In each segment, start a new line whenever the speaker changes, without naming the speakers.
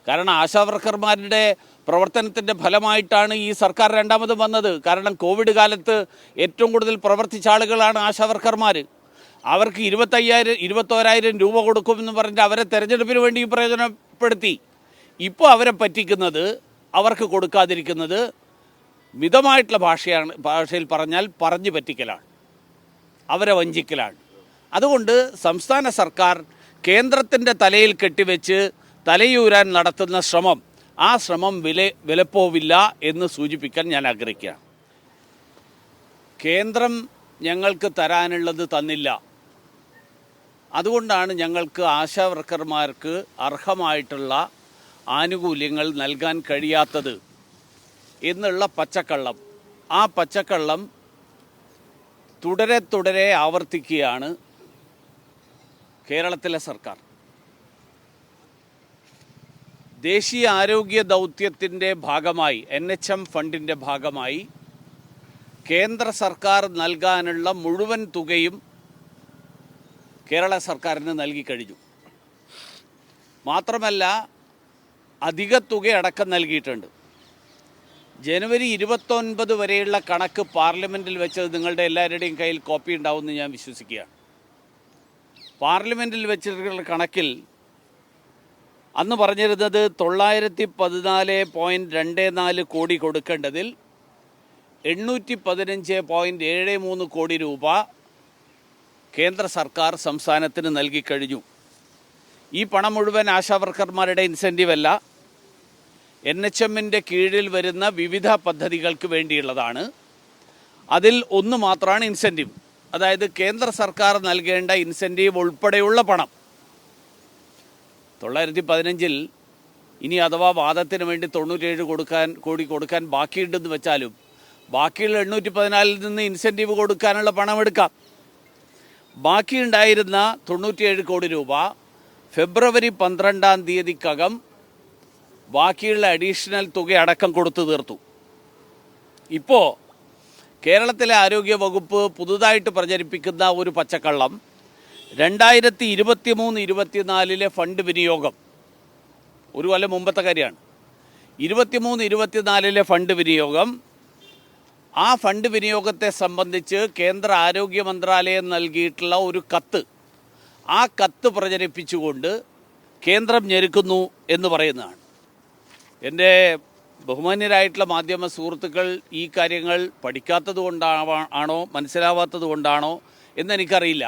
കാരണം ആശാവർക്കർമാരുടെ പ്രവർത്തനത്തിൻ്റെ ഫലമായിട്ടാണ് ഈ സർക്കാർ രണ്ടാമതും വന്നത്. കാരണം കോവിഡ് കാലത്ത് ഏറ്റവും കൂടുതൽ പ്രവർത്തിച്ച ആളുകളാണ് ആശാവർക്കർമാർ. അവർക്ക് 21,000 രൂപ കൊടുക്കുമെന്ന് പറഞ്ഞിട്ട് അവരെ തെരഞ്ഞെടുപ്പിന് വേണ്ടി പ്രയോജനപ്പെടുത്തി. ഇപ്പോൾ അവരെ പറ്റിക്കുന്നത്, അവർക്ക് കൊടുക്കാതിരിക്കുന്നത് മിതമായിട്ടുള്ള ഭാഷയിൽ പറഞ്ഞാൽ പറഞ്ഞു പറ്റിക്കലാണ്, അവരെ വഞ്ചിക്കലാണ്. അതുകൊണ്ട് സംസ്ഥാന സർക്കാർ കേന്ദ്രത്തിൻ്റെ തലയിൽ കെട്ടിവെച്ച് തലയൂരാൻ നടത്തുന്ന ശ്രമം, ആ ശ്രമം വിലപ്പോവില്ല എന്ന് സൂചിപ്പിക്കാൻ ഞാൻ ആഗ്രഹിക്കുകയാണ്. കേന്ദ്രം ഞങ്ങൾക്ക് തരാനുള്ളത് തന്നില്ല, അതുകൊണ്ടാണ് ഞങ്ങൾക്ക് ആശാവർക്കർമാർക്ക് അർഹമായിട്ടുള്ള ആനുകൂല്യങ്ങൾ നൽകാൻ കഴിയാത്തത് എന്നുള്ള പച്ചക്കള്ളം, ആ പച്ചക്കള്ളം തുടരെ ആവർത്തിക്കുകയാണ് കേരളത്തിലെ സർക്കാർ. ദേശീയ ആരോഗ്യ ദൗത്യത്തിൻ്റെ ഭാഗമായി, NHM ഫണ്ടിൻ്റെ ഭാഗമായി കേന്ദ്ര സർക്കാർ നൽകാനുള്ള മുഴുവൻ തുകയും കേരള സർക്കാരിന് നൽകിക്കഴിഞ്ഞു. മാത്രമല്ല അധിക തുക അടക്കം നൽകിയിട്ടുണ്ട്. ജനുവരി 29 വരെയുള്ള കണക്ക് പാർലമെൻറ്റിൽ വെച്ചത് നിങ്ങളുടെ എല്ലാവരുടെയും കയ്യിൽ കോപ്പി ഉണ്ടാവുമെന്ന് ഞാൻ വിശ്വസിക്കുകയാണ്. പാർലമെൻറ്റിൽ വെച്ചിട്ടുള്ള കണക്കിൽ അന്ന് പറഞ്ഞിരുന്നത് 914.24 കോടി കൊടുക്കേണ്ടതിൽ 815.73 കോടി രൂപ കേന്ദ്ര സർക്കാർ സംസ്ഥാനത്തിന് നൽകിക്കഴിഞ്ഞു. ഈ പണം മുഴുവൻ ആശാവർക്കർമാരുടെ ഇൻസെൻറ്റീവ് അല്ല, NHMൻ്റെ കീഴിൽ വരുന്ന വിവിധ പദ്ധതികൾക്ക് വേണ്ടിയുള്ളതാണ്. അതിൽ ഒന്ന് മാത്രമാണ് ഇൻസെൻറ്റീവ്, അതായത് കേന്ദ്ര സർക്കാർ നൽകേണ്ട ഇൻസെൻറ്റീവ് ഉൾപ്പെടെയുള്ള പണം. 915 ഇനി അഥവാ വാദത്തിന് വേണ്ടി 97 കോടി കൊടുക്കാൻ ബാക്കിയുണ്ടെന്ന് വെച്ചാലും ബാക്കിയുള്ള 814 നിന്ന് ഇൻസെൻറ്റീവ് കൊടുക്കാനുള്ള പണം എടുക്കാം. ബാക്കിയുണ്ടായിരുന്ന 97 കോടി രൂപ ഫെബ്രുവരി 12-ാം തീയതിക്കകം ബാക്കിയുള്ള അഡീഷണൽ തുക അടക്കം കൊടുത്തു തീർത്തു. ഇപ്പോൾ കേരളത്തിലെ ആരോഗ്യ വകുപ്പ് പുതുതായിട്ട് പ്രചരിപ്പിക്കുന്ന ഒരു പച്ചക്കള്ളം, 2023-24 ഫണ്ട് വിനിയോഗം, ഒരു കൊല്ലം മുമ്പത്തെ കാര്യമാണ്. 23-24 ഫണ്ട് വിനിയോഗം, ആ ഫണ്ട് വിനിയോഗത്തെ സംബന്ധിച്ച് കേന്ദ്ര ആരോഗ്യ മന്ത്രാലയം നൽകിയിട്ടുള്ള ഒരു കത്ത്, ആ കത്ത് പ്രചരിപ്പിച്ചുകൊണ്ട് കേന്ദ്രം ഞെരുക്കുന്നു എന്ന് പറയുന്നതാണ്. എൻ്റെ ബഹുമാന്യരായിട്ടുള്ള മാധ്യമ സുഹൃത്തുക്കൾ ഈ കാര്യങ്ങൾ പഠിക്കാത്തത് കൊണ്ടാണോ മനസ്സിലാവാത്തത് കൊണ്ടാണോ എന്നെനിക്കറിയില്ല.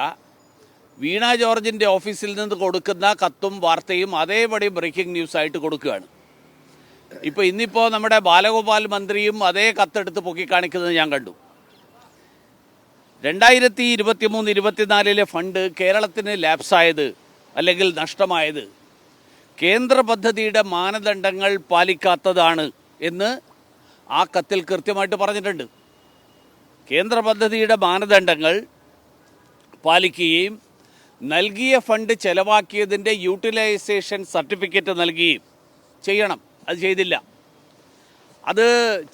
വീണ ജോർജിൻ്റെ ഓഫീസിൽ നിന്ന് കൊടുക്കുന്ന കത്തും വാർത്തയും അതേപടി ബ്രേക്കിംഗ് ന്യൂസായിട്ട് കൊടുക്കുകയാണ്. ഇന്നിപ്പോൾ നമ്മുടെ ബാലഗോപാൽ മന്ത്രിയും അതേ കത്തെടുത്ത് പൊക്കിക്കാണിക്കുന്നത് ഞാൻ കണ്ടു. 2023-24 ഫണ്ട് കേരളത്തിന് ലാപ്സായത് അല്ലെങ്കിൽ നഷ്ടമായത് കേന്ദ്ര പദ്ധതിയുടെ മാനദണ്ഡങ്ങൾ പാലിക്കാത്തതാണ് എന്ന് ആ കത്തിൽ കൃത്യമായിട്ട് പറഞ്ഞിട്ടുണ്ട്. കേന്ദ്ര പദ്ധതിയുടെ മാനദണ്ഡങ്ങൾ പാലിക്കുകയും നൽകിയ ഫണ്ട് ചെലവാക്കിയതിൻ്റെ യൂട്ടിലൈസേഷൻ സർട്ടിഫിക്കറ്റ് നൽകുകയും ചെയ്യണം. അത് ചെയ്തില്ല. അത്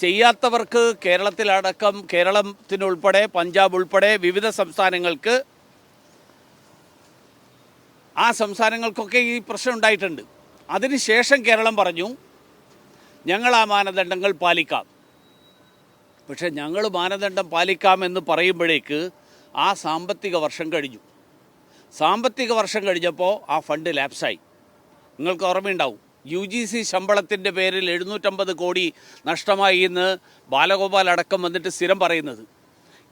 ചെയ്യാത്തവർക്ക് കേരളത്തിലടക്കം, കേരളത്തിനുൾപ്പെടെ പഞ്ചാബ് ഉൾപ്പെടെ വിവിധ സംസ്ഥാനങ്ങൾക്ക്, ആ സംസ്ഥാനങ്ങൾക്കൊക്കെ ഈ പ്രശ്നം ഉണ്ടായിട്ടുണ്ട്. അതിനുശേഷം കേരളം പറഞ്ഞു ഞങ്ങൾ ആ മാനദണ്ഡങ്ങൾ പാലിക്കാം. പക്ഷേ ഞങ്ങൾ മാനദണ്ഡം പാലിക്കാമെന്ന് പറയുമ്പോഴേക്ക് ആ സാമ്പത്തിക വർഷം കഴിഞ്ഞു. സാമ്പത്തിക വർഷം കഴിഞ്ഞപ്പോൾ ആ ഫണ്ട് ലാപ്സായി. നിങ്ങൾക്ക് ഓർമ്മയുണ്ടാവും, UGC ശമ്പളത്തിൻ്റെ പേരിൽ 750 കോടി നഷ്ടമായി എന്ന് ബാലഗോപാൽ അടക്കം വന്നിട്ട് സ്ഥിരം പറയുന്നത്.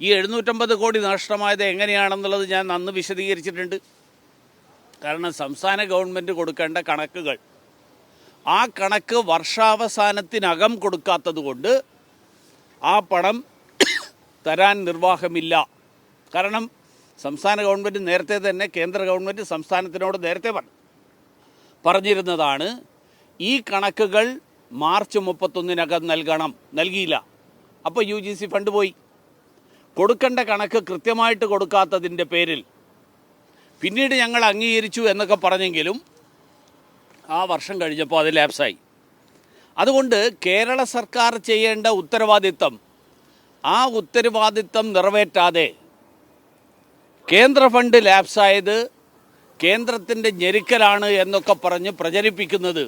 ഈ 750 കോടി നഷ്ടമായത് എങ്ങനെയാണെന്നുള്ളത് ഞാൻ അന്ന് വിശദീകരിച്ചിട്ടുണ്ട്. കാരണം സംസ്ഥാന ഗവൺമെൻറ് കൊടുക്കേണ്ട കണക്കുകൾ, ആ കണക്ക് വർഷാവസാനത്തിനകം കൊടുക്കാത്തത് കൊണ്ട് ആ പണം തരാൻ നിർവാഹമില്ല. കാരണം സംസ്ഥാന ഗവൺമെൻറ് നേരത്തെ തന്നെ, കേന്ദ്ര ഗവൺമെൻറ് സംസ്ഥാനത്തിനോട് നേരത്തെ പറഞ്ഞിരുന്നതാണ് ഈ കണക്കുകൾ മാർച്ച് 31-നകം നൽകണം. നൽകിയില്ല. അപ്പോൾ UGC ഫണ്ട് പോയി. കൊടുക്കേണ്ട കണക്ക് കൃത്യമായിട്ട് കൊടുക്കാത്തതിൻ്റെ പേരിൽ പിന്നീട് ഞങ്ങൾ അംഗീകരിച്ചു എന്നൊക്കെ പറഞ്ഞെങ്കിലും ആ വർഷം കഴിഞ്ഞപ്പോൾ അത് ലാപ്സായി. അതുകൊണ്ട് കേരള സർക്കാർ ചെയ്യേണ്ട ഉത്തരവാദിത്തം, ആ ഉത്തരവാദിത്തം നിറവേറ്റാതെ കേന്ദ്ര ഫണ്ട് ലാപ്സായത് കേന്ദ്രത്തിൻ്റെ ഞെരുക്കലാണ് എന്നൊക്കെ പറഞ്ഞ് പ്രചരിപ്പിക്കുന്നത്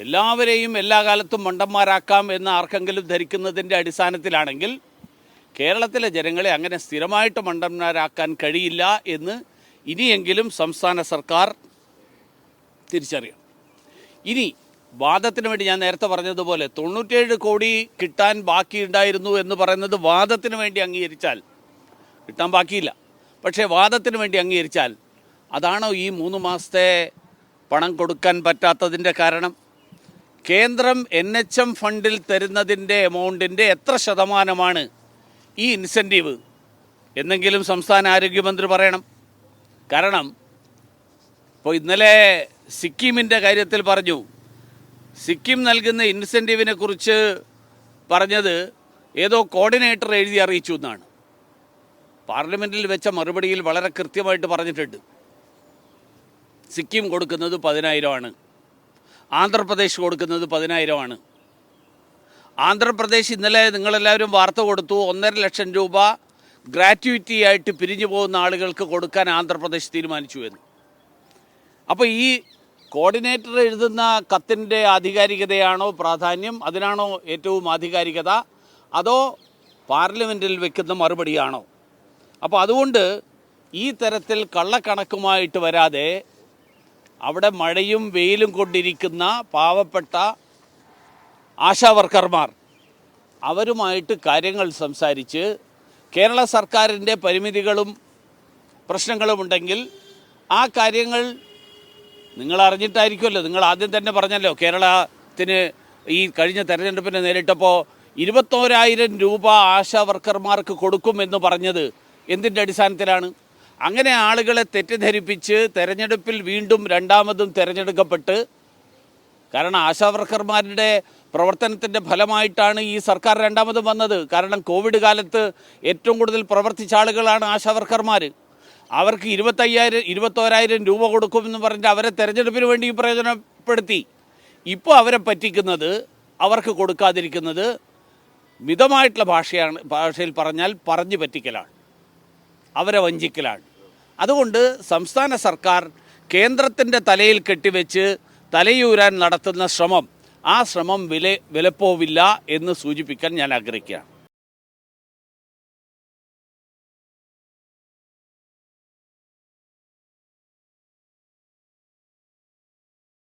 എല്ലാവരെയും എല്ലാ കാലത്തും മണ്ടന്മാരാക്കാം എന്ന് ആർക്കെങ്കിലും ധരിക്കുന്നതിൻ്റെ അടിസ്ഥാനത്തിലാണെങ്കിൽ കേരളത്തിലെ ജനങ്ങളെ അങ്ങനെ സ്ഥിരമായിട്ട് മണ്ടന്മാരാക്കാൻ കഴിയില്ല എന്ന് ഇനിയെങ്കിലും സംസ്ഥാന സർക്കാർ തിരിച്ചറിയണം. ഇനി വാദത്തിന് വേണ്ടി ഞാൻ നേരത്തെ പറഞ്ഞതുപോലെ 97 കോടി കിട്ടാൻ ബാക്കിയുണ്ടായിരുന്നു എന്ന് പറയുന്നത് വാദത്തിന് വേണ്ടി അംഗീകരിച്ചാൽ, കിട്ടാൻ ബാക്കിയില്ല, പക്ഷേ വാദത്തിന് വേണ്ടി അംഗീകരിച്ചാൽ അതാണോ ഈ 3 മാസത്തെ പണം കൊടുക്കാൻ പറ്റാത്തതിൻ്റെ കാരണം? കേന്ദ്രം NHM ഫണ്ടിൽ തരുന്നതിൻ്റെ എമൗണ്ടിൻ്റെ എത്ര ശതമാനമാണ് ഈ ഇൻസെൻറ്റീവ് എന്നെങ്കിലും സംസ്ഥാന ആരോഗ്യമന്ത്രി പറയണം. കാരണം ഇപ്പോൾ ഇന്നലെ സിക്കിമിൻ്റെ കാര്യത്തിൽ പറഞ്ഞു, സിക്കിം നൽകുന്ന ഇൻസെൻറ്റീവിനെ കുറിച്ച് പറഞ്ഞത് ഏതോ കോർഡിനേറ്റർ എഴുതി അറിയിച്ചു എന്നാണ്. പാർലമെൻറ്റിൽ വെച്ച മറുപടിയിൽ വളരെ കൃത്യമായിട്ട് പറഞ്ഞിട്ടുണ്ട്. സിക്കിം കൊടുക്കുന്നത് 10,000 ആണ്, ആന്ധ്രാപ്രദേശ് കൊടുക്കുന്നത് 10,000 ആണ്. ആന്ധ്രാപ്രദേശ് ഇന്നലെ നിങ്ങളെല്ലാവരും വാർത്ത കൊടുത്തു, 1.5 ലക്ഷം രൂപ ഗ്രാറ്റുവിറ്റി ആയിട്ട് പിരിഞ്ഞു പോകുന്ന ആളുകൾക്ക് കൊടുക്കാൻ ആന്ധ്രാപ്രദേശ് തീരുമാനിച്ചു എന്ന്. അപ്പോൾ ഈ കോർഡിനേറ്റർ എഴുതുന്ന കത്തിൻ്റെ ആധികാരികതയാണോ പ്രാധാന്യം, അതിനാണോ ഏറ്റവും ആധികാരികത, അതോ പാർലമെൻറ്റിൽ വെക്കുന്ന മറുപടിയാണോ? അപ്പോൾ അതുകൊണ്ട് ഈ തരത്തിൽ കള്ളക്കണക്കുമായിട്ട് വരാതെ അവിടെ മഴയും വെയിലും കൊണ്ടിരിക്കുന്ന പാവപ്പെട്ട ആശാവർക്കർമാർ അവരുമായിട്ട് കാര്യങ്ങൾ സംസാരിച്ച് കേരള സർക്കാരിൻ്റെ പരിമിതികളും പ്രശ്നങ്ങളുമുണ്ടെങ്കിൽ ആ കാര്യങ്ങൾ നിങ്ങൾ അറിഞ്ഞിട്ടായിരിക്കുമല്ലോ. നിങ്ങൾ ആദ്യം തന്നെ പറഞ്ഞല്ലോ, കേരളത്തിന് ഈ കഴിഞ്ഞ തെരഞ്ഞെടുപ്പിനെ നേരിട്ടപ്പോൾ 21,000 രൂപ ആശാവർക്കർമാർക്ക് കൊടുക്കുമെന്ന് പറഞ്ഞത് എന്തിൻ്റെ അടിസ്ഥാനത്തിലാണ്? അങ്ങനെ ആളുകളെ തെറ്റിദ്ധരിപ്പിച്ച് തെരഞ്ഞെടുപ്പിൽ വീണ്ടും രണ്ടാമതും തിരഞ്ഞെടുക്കപ്പെട്ട്, കാരണം ആശാവർക്കർമാരുടെ പ്രവർത്തനത്തിൻ്റെ ഫലമായിട്ടാണ് ഈ സർക്കാർ രണ്ടാമതും വന്നത്. കാരണം കോവിഡ് കാലത്ത് ഏറ്റവും കൂടുതൽ പ്രവർത്തിച്ച ആളുകളാണ് ആശാവർക്കർമാർ. അവർക്ക് 21,000 രൂപ കൊടുക്കുമെന്ന് പറഞ്ഞിട്ട് അവരെ തെരഞ്ഞെടുപ്പിന് വേണ്ടി പ്രയോജനപ്പെടുത്തി. ഇപ്പോൾ അവരെ പറ്റിക്കുന്നത്, അവർക്ക് കൊടുക്കാതിരിക്കുന്നത് മിതമായിട്ടുള്ള ഭാഷയിൽ പറഞ്ഞാൽ പറഞ്ഞു പറ്റിക്കലാണ്, അവരെ വഞ്ചിക്കലാണ്. അതുകൊണ്ട് സംസ്ഥാന സർക്കാർ കേന്ദ്രത്തിൻ്റെ തലയിൽ കെട്ടിവെച്ച് തലയൂരാൻ നടത്തുന്ന ശ്രമം, ആ ശ്രമം വിലപ്പോവില്ല എന്ന് സൂചിപ്പിക്കാൻ ഞാൻ ആഗ്രഹിക്കുകയാണ്.